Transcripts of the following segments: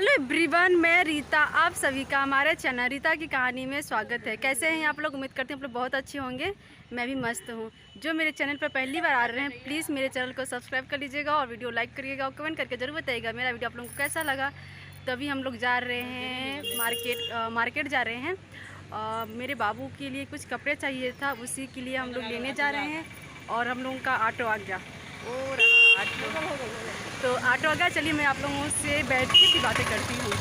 Hello everyone, मैं रीता। आप सभी का हमारे चैनल रीता की कहानी में स्वागत है। कैसे हैं आप लोग? उम्मीद करते हैं आप लोग बहुत अच्छे होंगे। मैं भी मस्त हूँ। जो मेरे चैनल पर पहली बार आ रहे हैं, प्लीज़ मेरे चैनल को सब्सक्राइब कर लीजिएगा और वीडियो लाइक करिएगा और कमेंट करके जरूर बताइएगा मेरा वीडियो आप लोगों को कैसा लगा। तभी हम लोग जा रहे हैं मार्केट जा रहे हैं। मेरे बाबू के लिए कुछ कपड़े चाहिए था, उसी के लिए हम लोग लेने जा रहे हैं। और हम लोगों का ऑटो आ गया। और ऑटो तो ऑटो आ गया। चलिए मैं आप लोगों से बैठ के बातें करती हूँ।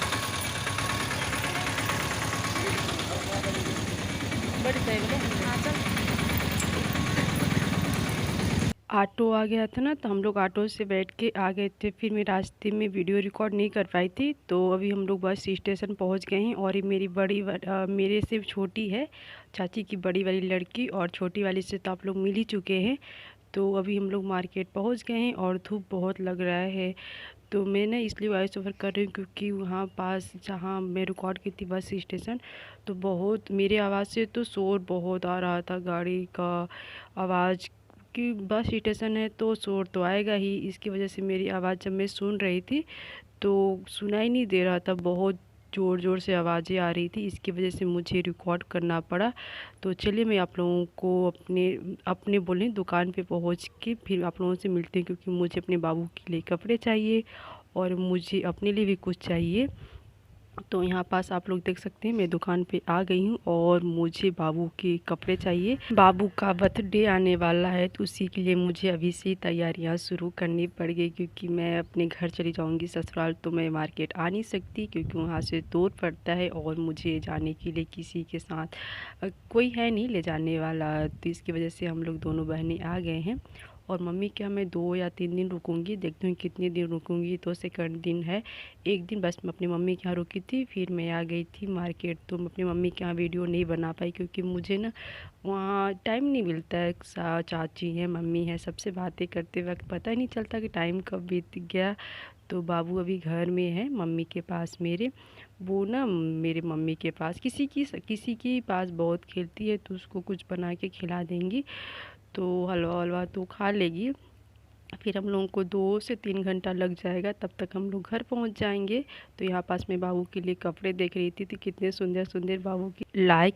हाँ, चल। ऑटो आ गया था ना, तो हम लोग ऑटो से बैठ के आ गए थे। फिर मैं रास्ते में वीडियो रिकॉर्ड नहीं कर पाई थी, तो अभी हम लोग बस स्टेशन पहुंच गए हैं। और ये मेरी मेरे से छोटी है, चाची की बड़ी वाली लड़की, और छोटी वाली से तो आप लोग मिल ही चुके हैं। तो अभी हम लोग मार्केट पहुंच गए हैं और धूप बहुत लग रहा है। तो मैं ना इसलिए वॉइस ओवर कर रही हूँ क्योंकि वहाँ पास जहाँ मैं रिकॉर्ड की थी बस स्टेशन, तो बहुत मेरे आवाज़ से तो शोर बहुत आ रहा था, गाड़ी का आवाज़। कि बस स्टेशन है तो शोर तो आएगा ही। इसकी वजह से मेरी आवाज़ जब मैं सुन रही थी तो सुनाई नहीं दे रहा था, बहुत ज़ोर ज़ोर से आवाज़ें आ रही थी। इसकी वजह से मुझे रिकॉर्ड करना पड़ा। तो चलिए मैं आप लोगों को अपने अपने बोले दुकान पे पहुंच के फिर आप लोगों से मिलते हैं, क्योंकि मुझे अपने बाबू के लिए कपड़े चाहिए और मुझे अपने लिए भी कुछ चाहिए। तो यहाँ पास आप लोग देख सकते हैं मैं दुकान पे आ गई हूँ और मुझे बाबू के कपड़े चाहिए। बाबू का बर्थडे आने वाला है, तो उसी के लिए मुझे अभी से तैयारियाँ शुरू करनी पड़ गई, क्योंकि मैं अपने घर चली जाऊँगी ससुराल, तो मैं मार्केट आ नहीं सकती क्योंकि वहाँ से दूर पड़ता है और मुझे जाने के लिए किसी के साथ कोई है नहीं ले जाने वाला। तो इसकी वजह से हम लोग दोनों बहनें आ गए हैं। और मम्मी क्या मैं 2 या 3 दिन रुकूंगी, देखती हूँ कितने दिन रुकूंगी। तो सेकंड दिन है, एक दिन बस मैं अपनी मम्मी के यहाँ रुकी थी, फिर मैं आ गई थी मार्केट। तो मैं अपनी मम्मी के यहाँ वीडियो नहीं बना पाई क्योंकि मुझे ना वहाँ टाइम नहीं मिलता है। चाची हैं, मम्मी है, सबसे बातें करते वक्त पता ही नहीं चलता कि टाइम कब बीत गया। तो बाबू अभी घर में है मम्मी के पास मेरे। वो ना मेरे मम्मी के पास किसी की पास बहुत खेलती है, तो उसको कुछ बना के खिला देंगी तो हलवा वलवा तो खा लेगी। फिर हम लोगों को 2 से 3 घंटा लग जाएगा, तब तक हम लोग घर पहुंच जाएंगे। तो यहाँ पास मैं बाबू के लिए कपड़े देख रही थी, तो कितने सुंदर सुंदर बाबू की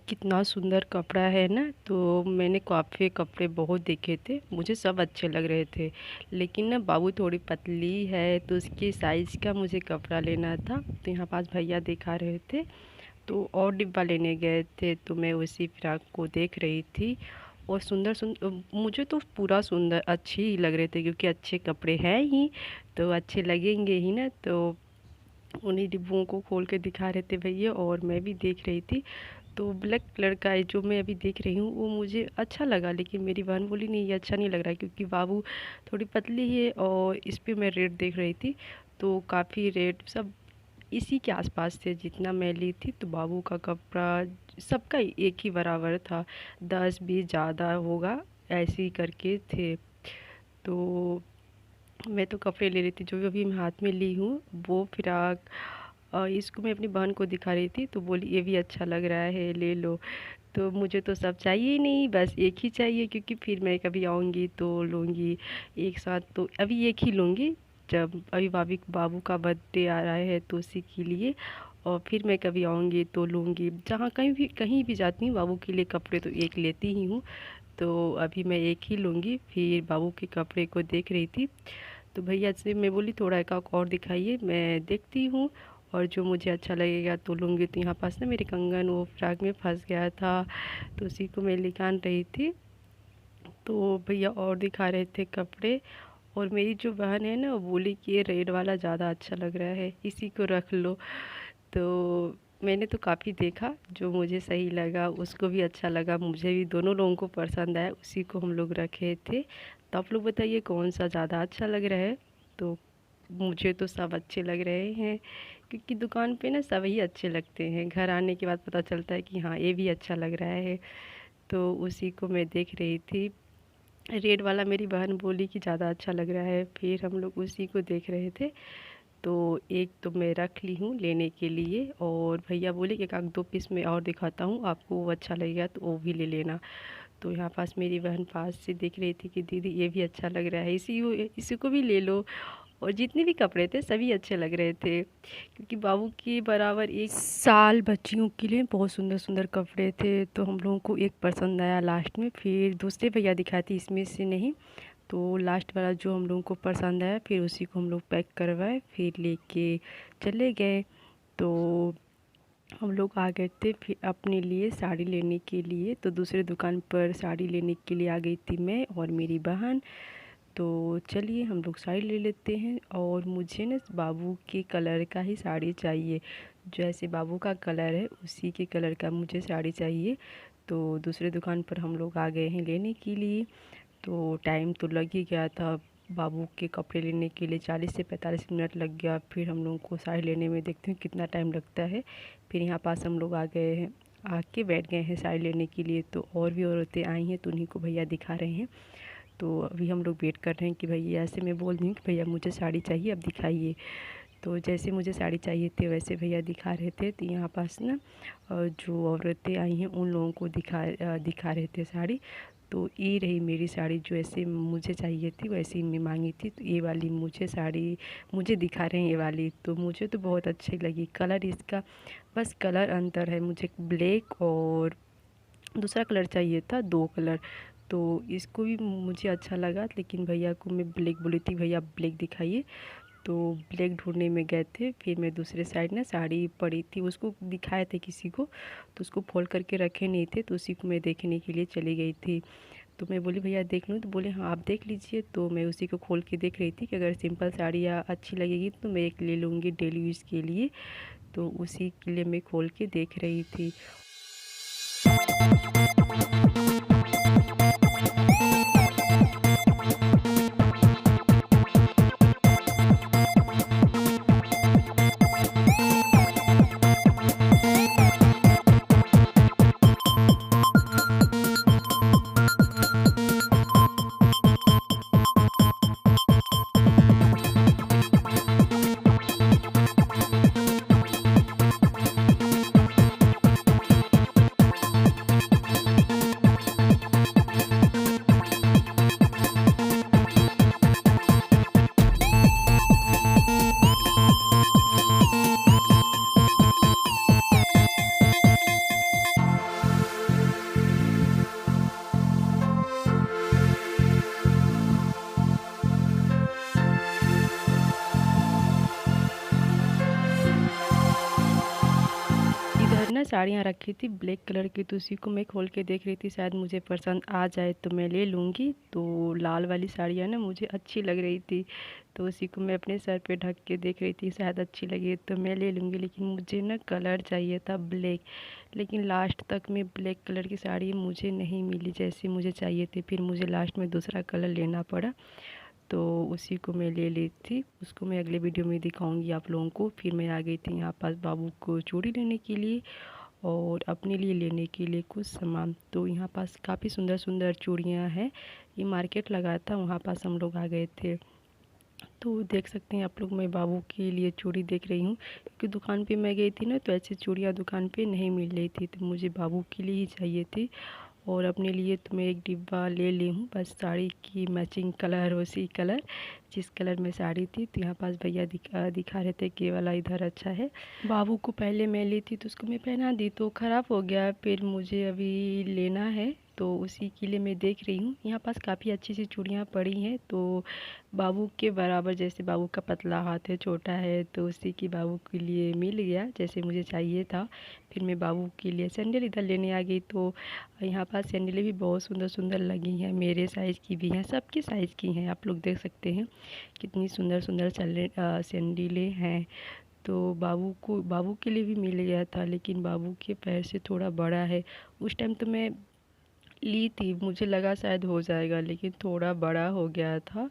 कितना सुंदर कपड़ा है ना। तो मैंने काफ़ी कपड़े बहुत देखे थे, मुझे सब अच्छे लग रहे थे। लेकिन ना बाबू थोड़ी पतली है, तो उसके साइज़ का मुझे कपड़ा लेना था। तो यहाँ पास भैया दिखा रहे थे, तो और डिब्बा लेने गए थे, तो मैं उसी फ्रॉक को देख रही थी। और सुंदर सुंदर मुझे तो पूरा सुंदर अच्छे ही लग रहे थे, क्योंकि अच्छे कपड़े हैं ही तो अच्छे लगेंगे ही ना। तो उन्हीं डिब्बों को खोल के दिखा रहे थे भैया और मैं भी देख रही थी। तो ब्लैक कलर का है जो मैं अभी देख रही हूँ, वो मुझे अच्छा लगा। लेकिन मेरी बहन बोली नहीं, ये अच्छा नहीं लग रहा है, क्योंकि बाबू थोड़ी पतली है। और इस पे मैं रेट देख रही थी, तो काफ़ी रेट सब इसी के आसपास थे जितना मैं ली थी। तो बाबू का कपड़ा सबका एक ही बराबर था, 10-20 ज़्यादा होगा, ऐसे ही करके थे। तो मैं तो कपड़े ले रही थी, जो भी अभी मैं हाथ में ली हूँ वो फ्रॉक। इसको मैं अपनी बहन को दिखा रही थी, तो बोली ये भी अच्छा लग रहा है, ले लो। तो मुझे तो सब चाहिए ही नहीं, बस एक ही चाहिए, क्योंकि फिर मैं कभी आऊँगी तो लूँगी एक साथ। तो अभी एक ही लूँगी, जब अभी बाबू का बर्थडे आ रहा है तो उसी के लिए। और फिर मैं कभी आऊँगी तो लूँगी, जहाँ कहीं भी जाती हूँ बाबू के लिए कपड़े तो एक लेती ही हूँ। तो अभी मैं एक ही लूँगी। फिर बाबू के कपड़े को देख रही थी, तो भैया से मैं बोली थोड़ा एक और दिखाइए, मैं देखती हूँ और जो मुझे अच्छा लगेगा तो लूँगी। तो यहाँ पास ना मेरे कंगन वो फ्रॉक में फंस गया था, तो उसी को मैं निकाल रही थी। तो भैया और दिखा रहे थे कपड़े, और मेरी जो बहन है ना वो बोली कि ये रेड वाला ज़्यादा अच्छा लग रहा है, इसी को रख लो। तो मैंने तो काफ़ी देखा, जो मुझे सही लगा उसको भी अच्छा लगा, मुझे भी, दोनों लोगों को पसंद आया, उसी को हम लोग रखे थे। तो आप लोग बताइए कौन सा ज़्यादा अच्छा लग रहा है। तो मुझे तो सब अच्छे लग रहे हैं, क्योंकि दुकान पे ना सभी अच्छे लगते हैं, घर आने के बाद पता चलता है कि हाँ ये भी अच्छा लग रहा है। तो उसी को मैं देख रही थी। रेड वाला मेरी बहन बोली कि ज़्यादा अच्छा लग रहा है, फिर हम लोग उसी को देख रहे थे। तो एक तो मैं रख ली हूँ लेने के लिए, और भैया बोले कि एक आध 2 पीस में और दिखाता हूँ, आपको वो अच्छा लगेगा तो वो भी ले लेना। तो यहाँ पास मेरी बहन पास से देख रही थी कि दीदी ये भी अच्छा लग रहा है, इसी को भी ले लो। और जितने भी कपड़े थे सभी अच्छे लग रहे थे, क्योंकि बाबू के बराबर 1 साल बच्चियों के लिए बहुत सुंदर सुंदर कपड़े थे। तो हम लोगों को एक पसंद आया लास्ट में, फिर दूसरे भैया दिखाए थे इसमें से नहीं, तो लास्ट वाला जो हम लोगों को पसंद आया फिर उसी को हम लोग पैक करवाए, फिर लेके चले गए। तो हम लोग आ गए थे फिर अपने लिए साड़ी लेने के लिए। तो दूसरे दुकान पर साड़ी लेने के लिए आ गई थी मैं और मेरी बहन। तो चलिए हम लोग साड़ी ले लेते हैं। और मुझे ना बाबू के कलर का ही साड़ी चाहिए, जैसे बाबू का कलर है उसी के कलर का मुझे साड़ी चाहिए। तो दूसरे दुकान पर हम लोग आ गए हैं लेने के लिए। तो टाइम तो लग ही गया था, बाबू के कपड़े लेने के लिए 40 से 45 मिनट लग गया। फिर हम लोगों को साड़ी लेने में देखते हैं कितना टाइम लगता है। फिर यहाँ पास हम लोग आ गए हैं, आके बैठ गए हैं साड़ी लेने के लिए। तो और भी औरतें आई हैं तो उन्हीं को भैया दिखा रहे हैं। तो अभी हम लोग वेट कर रहे हैं कि भैया, ऐसे मैं बोल रही हूँ कि भैया मुझे साड़ी चाहिए अब दिखाइए। तो जैसे मुझे साड़ी चाहिए थे वैसे भैया दिखा रहे थे। तो यहाँ पास ना जो औरतें आई हैं उन लोगों को दिखा रहे थे साड़ी। तो ये रही मेरी साड़ी, जो ऐसे मुझे चाहिए थी वैसे ही मैं मांगी थी। तो ये वाली मुझे साड़ी मुझे दिखा रहे हैं, ये वाली तो मुझे तो बहुत अच्छी लगी। कलर इसका बस कलर अंतर है, मुझे ब्लैक और दूसरा कलर चाहिए था, 2 कलर। तो इसको भी मुझे अच्छा लगा, लेकिन भैया को मैं ब्लैक बोली थी, भैया ब्लैक दिखाइए। तो ब्लैक ढूंढने में गए थे। फिर मैं दूसरे साइड ना साड़ी पड़ी थी, उसको दिखाए थे किसी को, तो उसको फोल्ड करके रखे नहीं थे, तो उसी को मैं देखने के लिए चली गई थी। तो मैं बोली भैया देख लूँ, तो बोले हाँ आप देख लीजिए। तो मैं उसी को खोल के देख रही थी कि अगर सिंपल साड़ी या अच्छी लगेगी तो मैं एक ले लूँगी डेली यूज़ के लिए। तो उसी के लिए मैं खोल के देख रही थी। इधर ना साड़ियाँ रखी थी ब्लैक कलर की, तो उसी को मैं खोल के देख रही थी, शायद मुझे पसंद आ जाए तो मैं ले लूँगी। तो लाल वाली साड़ियाँ ना मुझे अच्छी लग रही थी, तो उसी को मैं अपने सर पे ढक के देख रही थी, शायद अच्छी लगी तो मैं ले लूँगी। लेकिन मुझे ना कलर चाहिए था ब्लैक, लेकिन लास्ट तक में ब्लैक कलर की साड़ी मुझे नहीं मिली जैसी मुझे चाहिए थी। फिर मुझे लास्ट में दूसरा कलर लेना पड़ा, तो उसी को मैं ले ली थी। उसको मैं अगले वीडियो में दिखाऊंगी आप लोगों को। फिर मैं आ गई थी यहाँ पास बाबू को चूड़ी लेने के लिए और अपने लिए लेने के लिए कुछ सामान। तो यहाँ पास काफ़ी सुंदर सुंदर चूड़ियाँ हैं, ये मार्केट लगा था, वहाँ पास हम लोग आ गए थे। तो देख सकते हैं आप लोग, मैं बाबू के लिए चूड़ी देख रही हूँ, क्योंकि दुकान पे मैं गई थी ना तो ऐसी चूड़ियाँ दुकान पे नहीं मिल रही थी, तो मुझे बाबू के लिए ही चाहिए थी। और अपने लिए तो मैं एक डिब्बा ले ली हूँ, बस साड़ी की मैचिंग कलर उसी कलर जिस कलर में साड़ी थी। तो यहाँ पास भैया दिखा रहे थे कि ये वाला इधर अच्छा है। बाबू को पहले मैं ली थी तो उसको मैं पहना दी तो ख़राब हो गया, फिर मुझे अभी लेना है तो उसी के लिए मैं देख रही हूँ। यहाँ पास काफ़ी अच्छी सी चूड़ियाँ पड़ी हैं, तो बाबू के बराबर, जैसे बाबू का पतला हाथ है, छोटा है, तो उसी की बाबू के लिए मिल गया जैसे मुझे चाहिए था। फिर मैं बाबू के लिए सैंडल इधर लेने आ गई। तो यहाँ पास सैंडलें भी बहुत सुंदर सुंदर लगी हैं, मेरे साइज़ की भी हैं, सबके साइज़ की हैं। आप लोग देख सकते हैं कितनी सुंदर सुंदर सैंडलें हैं। तो बाबू के लिए भी मिल गया था, लेकिन बाबू के पैर से थोड़ा बड़ा है। उस टाइम तो मैं ली थी, मुझे लगा शायद हो जाएगा, लेकिन थोड़ा बड़ा हो गया था।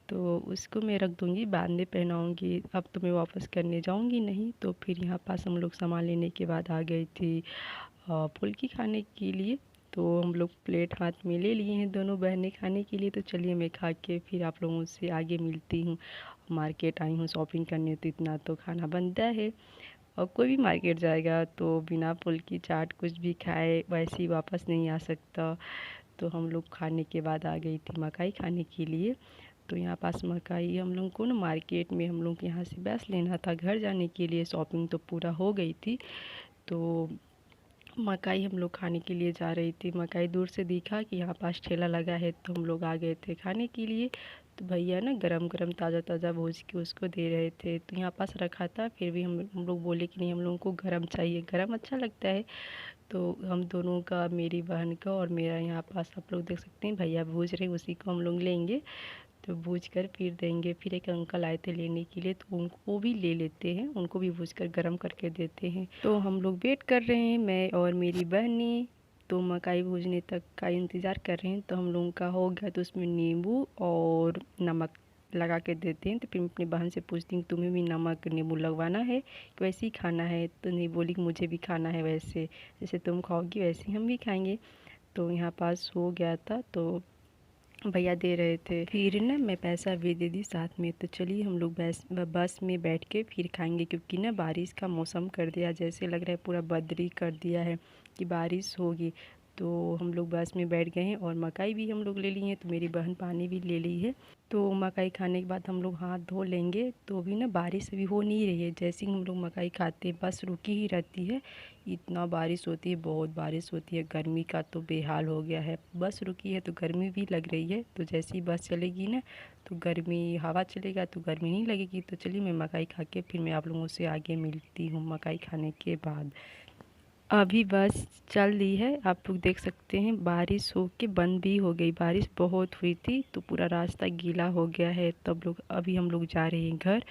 तो उसको मैं रख दूँगी, बाद में पहनाऊँगी, अब तो मैं वापस करने जाऊँगी नहीं। तो फिर यहाँ पास हम लोग सामान लेने के बाद आ गई थी फुल्की खाने के लिए। तो हम लोग प्लेट हाथ में ले लिए हैं दोनों बहनें खाने के लिए। तो चलिए मैं खा के फिर आप लोगों से आगे मिलती हूँ। मार्केट आई हूँ शॉपिंग करने, तो इतना तो खाना बनता है, और कोई भी मार्केट जाएगा तो बिना फुल्की चाट कुछ भी खाए वैसे ही वापस नहीं आ सकता। तो हम लोग खाने के बाद आ गई थी मकाई खाने के लिए। तो यहाँ पास मकाई हम लोग को ना मार्केट में हम लोग यहाँ से बस लेना था घर जाने के लिए। शॉपिंग तो पूरा हो गई थी, तो मकाई हम लोग खाने के लिए जा रही थी। मकाई दूर से दिखा कि यहाँ पास ठेला लगा है, तो हम लोग आ गए थे खाने के लिए। तो भैया ना गरम गरम ताज़ा ताज़ा भूज के उसको दे रहे थे, तो यहाँ पास रखा था। फिर भी हम लोग बोले कि नहीं, हम लोगों को गरम चाहिए, गरम अच्छा लगता है। तो हम दोनों का, मेरी बहन का और मेरा, यहाँ पास आप लोग देख सकते हैं भैया भूज रहे, उसी को हम लोग लेंगे। तो भूज कर फिर देंगे। फिर एक अंकल आए थे लेने के लिए, तो उनको भी ले लेते हैं, उनको भी भूज कर गर्म करके देते हैं। तो हम लोग वेट कर रहे हैं, मैं और मेरी बहनी। तो मकाई भूजने तक का इंतज़ार कर रहे हैं। तो हम लोगों का हो गया, तो उसमें नींबू और नमक लगा के देते हैं। तो फिर मैं अपनी बहन से पूछती हूँ तुम्हें भी नमक नींबू लगवाना है कि वैसे ही खाना है। तो नहीं, बोली कि मुझे भी खाना है, वैसे जैसे तुम खाओगी वैसे ही हम भी खाएंगे। तो यहाँ पास हो गया था, तो भैया दे रहे थे। फिर ना मैं पैसा भी दे दी साथ में। तो चलिए हम लोग बस में बैठ के फिर खाएंगे, क्योंकि ना बारिश का मौसम कर दिया, जैसे लग रहा है पूरा बदरी कर दिया है कि बारिश होगी। तो हम लोग बस में बैठ गए हैं और मकाई भी हम लोग ले लिए हैं। तो मेरी बहन पानी भी ले ली है। तो मकाई खाने के बाद हम लोग हाथ धो लेंगे। तो अभी ना बारिश अभी हो नहीं रही है, जैसे ही हम लोग मकाई खाते हैं बस रुकी ही रहती है। इतना बारिश होती है, बहुत बारिश होती है, गर्मी का तो बेहाल हो गया है। बस रुकी है तो गर्मी भी लग रही है। तो जैसे ही बस चलेगी ना तो गर्मी, हवा चलेगा तो गर्मी नहीं लगेगी। तो चलिए मैं मकाई खा के फिर मैं आप लोगों से आगे मिलती हूँ मकाई खाने के बाद। अभी बस चल रही है, आप लोग देख सकते हैं। बारिश हो के बंद भी हो गई, बारिश बहुत हुई थी तो पूरा रास्ता गीला हो गया है। तब लोग, अभी हम लोग जा रहे हैं घर।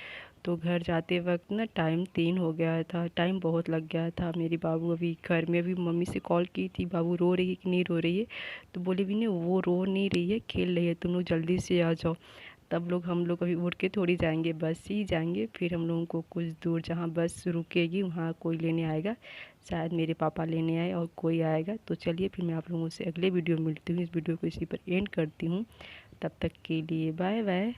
तो घर जाते वक्त ना टाइम 3 हो गया था, टाइम बहुत लग गया था। मेरी बाबू अभी घर में, अभी मम्मी से कॉल की थी, बाबू रो रही है कि नहीं रो रही है। तो बोले भी नहीं, वो रो नहीं रही है, खेल रही है, तुम लोग जल्दी से आ जाओ। तब हम लोग अभी उठ के थोड़ी जाएंगे, बस ही जाएंगे। फिर हम लोगों को कुछ दूर जहाँ बस रुकेगी वहाँ कोई लेने आएगा, शायद मेरे पापा लेने आए और कोई आएगा। तो चलिए फिर मैं आप लोगों से अगले वीडियो में मिलती हूँ। इस वीडियो को इसी पर एंड करती हूँ। तब तक के लिए बाय बाय।